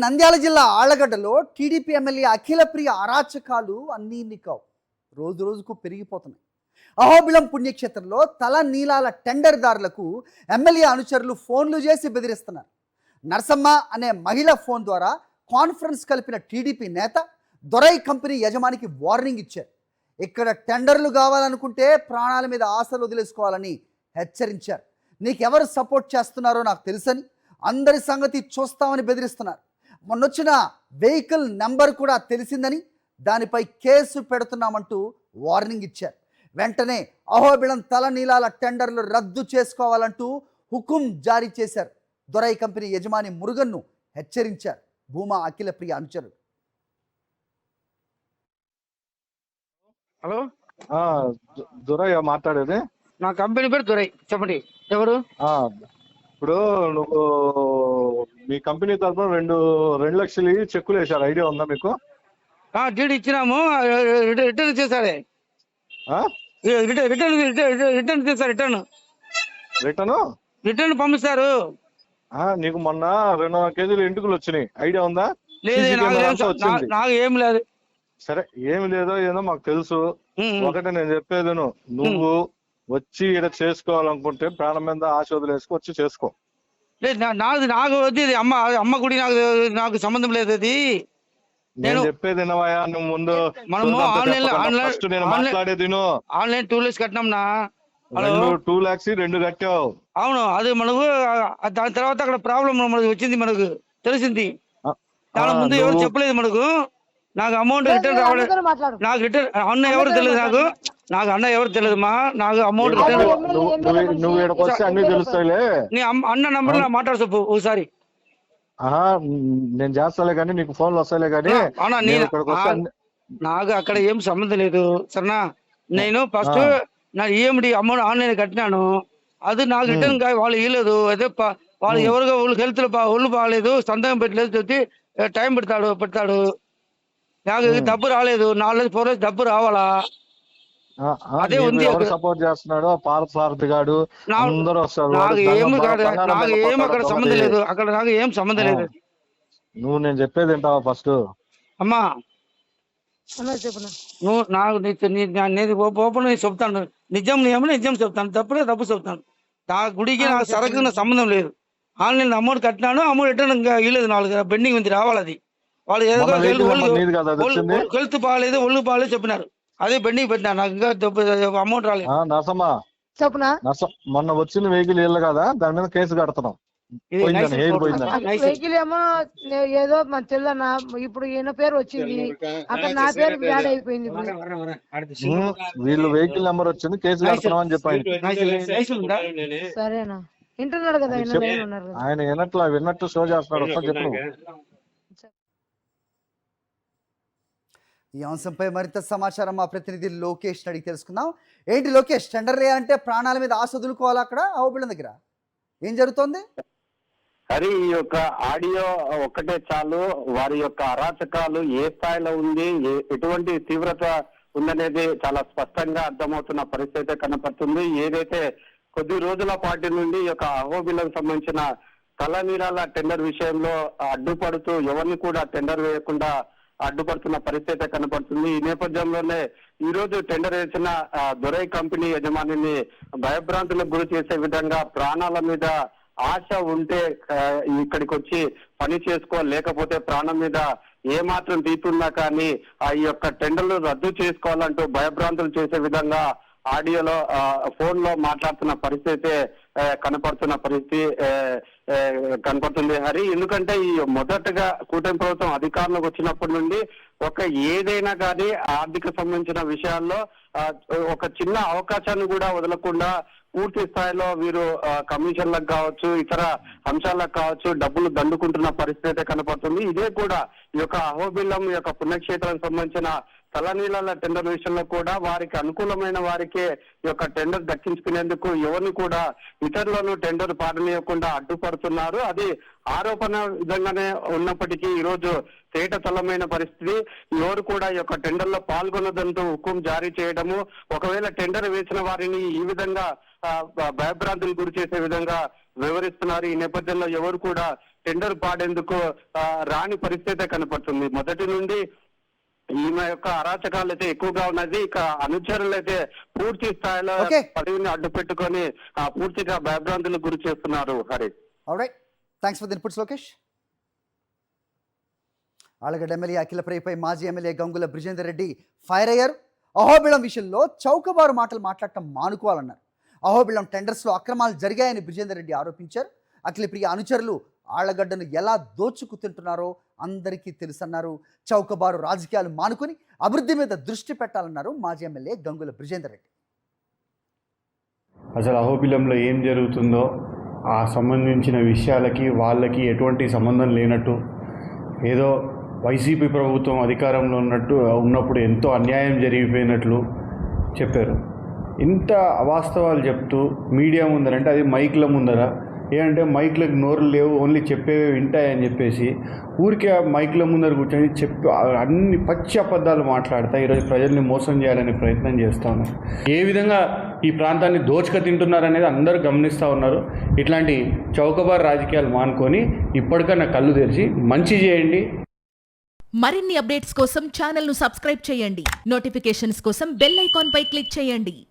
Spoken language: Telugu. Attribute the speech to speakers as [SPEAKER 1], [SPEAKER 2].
[SPEAKER 1] నంద్యాల జిల్లా ఆళ్లగడ్డలో టీడీపీ ఎమ్మెల్యే అఖిలప్రియ అరాచకాలు అన్నీ ఇన్ని కావు, రోజు రోజుకు పెరిగిపోతున్నాయి. అహోబిళం పుణ్యక్షేత్రంలో తల నీలాల టెండర్దారులకు ఎమ్మెల్యే అనుచరులు ఫోన్లు చేసి బెదిరిస్తున్నారు. నరసమ్మ అనే మహిళ ఫోన్ ద్వారా కాన్ఫరెన్స్ కలిపిన టీడీపీ నేత దొరై కంపెనీ యజమానికి వార్నింగ్ ఇచ్చారు. ఇక్కడ టెండర్లు కావాలనుకుంటే ప్రాణాల మీద ఆశలు వదిలేసుకోవాలని హెచ్చరించారు. నీకెవరు సపోర్ట్ చేస్తున్నారో నాకు తెలుసని, అందరి సంగతి చూస్తామని బెదిరిస్తున్నారు. మొన్నొచ్చిన వెహికల్ నెంబర్ కూడా తెలిసిందని, దానిపై కేసు పెడుతున్నామంటూ వార్నింగ్ ఇచ్చారు. వెంటనే అహోబిళం తల నీలాల టెండర్లు రద్దు చేసుకోవాలంటూ హుకుం జారీ చేశారు. దొరై కంపెనీ యజమాని మురుగన్ను హెచ్చరించారు భూమా అఖిలప్రియ అనుచరులు.
[SPEAKER 2] హలో,
[SPEAKER 3] దురై మాట్లాడేది?
[SPEAKER 2] నా కంపెనీ పేరు దురై. చెప్పండి, ఎవరు?
[SPEAKER 3] ఇప్పుడు నువ్వు మీ కంపెనీ తరఫున రెండు లక్షలు చెక్కులు వేశారు, ఐడియా ఉందా మీకు?
[SPEAKER 2] డీడీ ఇచ్చినాము, రిటర్న్ చేశారే. రిటర్న్ చేశారు. రిటర్న్ పంపిస్తారు.
[SPEAKER 3] నీకు మొన్న 200 కేజీలు ఎంటుకలు వచ్చినాయి, ఐడియా ఉందా?
[SPEAKER 2] లేదు, నాకు ఏం లేదు.
[SPEAKER 3] సరే, ఏమి లేదో ఏదో మాకు తెలుసు. ఒకటే నేను చెప్పేది, నువ్వు వచ్చి ఇక్కడ చేసుకోవాలనుకుంటే ప్రాణం మీద ఆశ వదిలేసుకు వచ్చి చేసుకో.
[SPEAKER 2] లేదు, నాకు వద్దు. అమ్మ గుడి నాకు సంబంధం లేదు. అది
[SPEAKER 3] నేను చెప్పేది వినవయ్యా. నువ్వు ముందు మాట్లాడేది
[SPEAKER 2] ఆన్లైన్ 2 lakhs కట్టినాం.
[SPEAKER 3] 2 lakhs 2 కట్టావు.
[SPEAKER 2] అవును, అది మనకు దాని తర్వాత అక్కడ ప్రాబ్లం మనకు వచ్చింది, మనకు తెలిసింది. దాని ముందు ఎవరు చెప్పలేదు మనకు. నాకు అమౌంట్ రిటర్న్ రావలేదు. నాకు రిటర్న్ అన్న ఎవరు తెలియదు. నాకు అన్న ఎవరు తెలియదు మా. నాకు అమౌంట్ రిటర్న్
[SPEAKER 3] అన్ని తెలుస్తాయిలే.
[SPEAKER 2] నీ అన్న నంబర్ నా మాట్లాడు చెప్పు ఒకసారి.
[SPEAKER 3] నేను చేస్తాలే కానీ నీకు ఫోన్లు వస్తాలే కానీ
[SPEAKER 2] నాకు అక్కడ ఏం సంబంధం లేదు సరేనా. నేను ఫస్ట్ నా ఈఎండి అమౌంట్ ఆన్లైన్ కట్టినాను. అది నాకు రిటర్న్ వాళ్ళు ఇవ్వలేదు. అదే వాళ్ళు ఎవరిగా హెల్త్ ఒళ్ళు బాగాలేదు, సందేహం పెట్టలేదు, చెప్తే టైం పెడతాడు. నాకు డబ్బు రాలేదు. 4 days 4 days డబ్బు రావాలా? అదే ఉంది.
[SPEAKER 3] సపోర్ట్ చేస్తున్నాడు పార్థ గాడు, అందరూ వస్తారు.
[SPEAKER 2] నాకు ఏం అక్కడ సంబంధం లేదు. అక్కడ నాకు ఏం సంబంధం లేదు.
[SPEAKER 3] నువ్వు నేను చెప్పేది ఏంటావా ఫస్ట్?
[SPEAKER 2] అమ్మా నువ్వు నాకు ఓపెన్ చెప్తాను. నిజం చెప్తాను, తప్పుడే తప్పు చెప్తాను. నా గుడికి నాకు సరకు సంబంధం లేదు. ఆన్లైన్ అమౌంట్ కట్టినాను, అమౌంట్ రిటర్న్ ఇంకా ఇవ్వలేదు. 4 పెండింగ్ ఉంది, రావాలి. అది వాళ్ళు ఏదో హెల్త్ బాగాలేదు, ఒళ్ళు బాగాలేదు చెప్పినారు. అదే పెండింగ్ పెట్టినా. నాకు ఇంకా అమౌంట్ రాలేదు.
[SPEAKER 3] మొన్న వచ్చిన వెహికల్ ఇల్లు కదా, దాని మీద కేసు కడుతున్నాం.
[SPEAKER 4] వెహికల్ ఏమో ఏదో మన తెల్లనా, ఇప్పుడు ఈయన పేరు వచ్చింది, అక్కడ నా పేరు బ్యాడ్ అయిపోయింది.
[SPEAKER 3] వీళ్ళు వెహికల్ నెంబర్ వచ్చింది, కేసు కడుతున్నాం అని చెప్పాను.
[SPEAKER 4] సరేనా, వింటున్నాడు కదా
[SPEAKER 3] ఆయన విన్నట్టు షో చేస్తున్నాడు. ఒకసారి చెప్పు.
[SPEAKER 1] ఈ అంశంపై మరింత సమాచారం మా ప్రతినిధి లోకేష్ అడిగి తెలుసుకుందాం. ఏంటి లోకేష్, టెండర్ అంటే ప్రాణాల మీద ఆశ వదులుకోవాలి అక్కడ అహోబిళం దగ్గర? ఏం జరుగుతోంది?
[SPEAKER 5] హరి, ఈ యొక్క ఆడియో ఒక్కటే చాలు. వారి యొక్క అరాచకాలు ఏ స్థాయిలో ఉంది, ఎటువంటి తీవ్రత ఉందనేది చాలా స్పష్టంగా అర్థమవుతున్న పరిస్థితి కనపడుతుంది. ఏదైతే కొద్ది రోజుల పాటు నుండి ఈ యొక్క అహోబిళం సంబంధించిన తలనీలాల టెండర్ విషయంలో అడ్డుపడుతూ ఎవరిని కూడా టెండర్ వేయకుండా అడ్డుపడుతున్న పరిస్థితి కనపడుతుంది. ఈ నేపథ్యంలోనే ఈ రోజు టెండర్ వేసిన దొరై కంపెనీ యజమానిని భయభ్రాంతులకు గురి చేసే విధంగా ప్రాణాల మీద ఆశ ఉంటే ఇక్కడికి వచ్చి పని లేకపోతే ప్రాణం మీద ఏమాత్రం తీతున్నా కానీ ఈ యొక్క టెండర్లు రద్దు చేసుకోవాలంటూ భయభ్రాంతులు చేసే విధంగా ఆడియోలో ఫోన్ లో మాట్లాడుతున్న పరిస్థితి కనపడుతుంది హరి. ఎందుకంటే ఈ మొదటగా కూటమి ప్రభుత్వం అధికారంలోకి వచ్చినప్పటి నుండి ఏదైనా కానీ ఆర్థిక సంబంధించిన విషయాల్లో ఒక చిన్న అవకాశాన్ని కూడా వదలకుండా పూర్తి స్థాయిలో వీరు కమిషన్లకు కావచ్చు, ఇతర అంశాలకు కావచ్చు డబ్బులు దండుకుంటున్న పరిస్థితి కనపడుతుంది. ఇదే కూడా ఈ యొక్క అహోబిళం యొక్క పుణ్యక్షేత్రానికి సంబంధించిన తలనీలాల టెండర్ విషయంలో కూడా వారికి అనుకూలమైన వారికే ఈ యొక్క టెండర్ దక్కించుకునేందుకు ఎవరిని కూడా ఇతరులను టెండర్ పాడనీయకుండా అడ్డుపడుతున్నారు. అది ఆరోపణ విధంగానే ఉన్నప్పటికీ ఈ రోజు తేటతలమైన పరిస్థితి. ఎవరు కూడా ఈ యొక్క టెండర్ లో పాల్గొనదంటూ హుకుం జారీ చేయడము, ఒకవేళ టెండర్ వేసిన వారిని ఈ విధంగా భయభ్రాంతులు గురి చేసే విధంగా వివరిస్తున్నారు. ఈ నేపథ్యంలో ఎవరు కూడా టెండర్ పాడేందుకు రాని పరిస్థితే కనపడుతుంది. మొదటి నుండి ఈమె యొక్క అరాచకాలు అయితే ఎక్కువగా ఉన్నది. ఇక అనుచరులు అయితే పూర్తి స్థాయిలో
[SPEAKER 1] Okay.
[SPEAKER 5] పదవిని అడ్డు పెట్టుకొని పూర్తిగా భయభ్రాంతులకు గురి చేస్తున్నారు. Hari,
[SPEAKER 1] alright, thanks for the inputs Lokesh. Allagadda MLA అఖిలప్రియపై మాజీ ఎమ్మెల్యే గంగుల బ్రిజేందర్ రెడ్డి ఫైర్ అయ్యారు. అహోబిళం విషయంలో చౌకబారు మాటలు మాట్లాడటం మానుకోవాలన్నారు. అహోబిళం టెండర్స్లో అక్రమాలు జరిగాయని బ్రిజేందర్ రెడ్డి ఆరోపించారు. అఖిలప్రియ అనుచరులు ఆళ్లగడ్డను ఎలా దోచుకు తింటున్నారో అందరికీ తెలుసన్నారు. చౌకబారు రాజకీయాలు మానుకొని అభివృద్ధి మీద దృష్టి పెట్టాలన్నారు మాజీ ఎమ్మెల్యే గంగుల బ్రిజేందర్ రెడ్డి.
[SPEAKER 6] అసలు అహోబిలంలో ఏం జరుగుతుందో ఆ సంబంధించిన విషయాలకి వాళ్ళకి ఎటువంటి సంబంధం లేనట్టు, ఏదో వైసీపీ ప్రభుత్వం అధికారంలో ఉన్నప్పుడు ఎంతో అన్యాయం జరిగిపోయినట్లు చెప్పారు. ఇంత అవాస్తవాలు చెప్తూ మీడియా ముందరంటే అది మైక్ల ముందర, ఏంటంటే మైక్లకు నోరులు లేవు, ఓన్లీ చెప్పేవి వింటాయని చెప్పేసి ఊరికే మైక్ల ముందర కూర్చొని అన్ని పచ్చి అబద్ధాలు మాట్లాడతా ఈరోజు ప్రజల్ని మోసం చేయాలనే ప్రయత్నం చేస్తాను. ఏ విధంగా ఈ ప్రాంతాన్ని దోచుక తింటున్నారనేది అందరూ గమనిస్తూ ఉన్నారు. ఇట్లాంటి చౌకబారు రాజకీయాలు మానుకొని ఇప్పటికన్నా కళ్ళు తెరిచి మంచి చేయండి.
[SPEAKER 7] మరిన్ని అప్డేట్స్ కోసం ఛానల్ను సబ్స్క్రైబ్ చేయండి. నోటిఫికేషన్స్ కోసం బెల్ ఐకాన్ పై క్లిక్ చేయండి.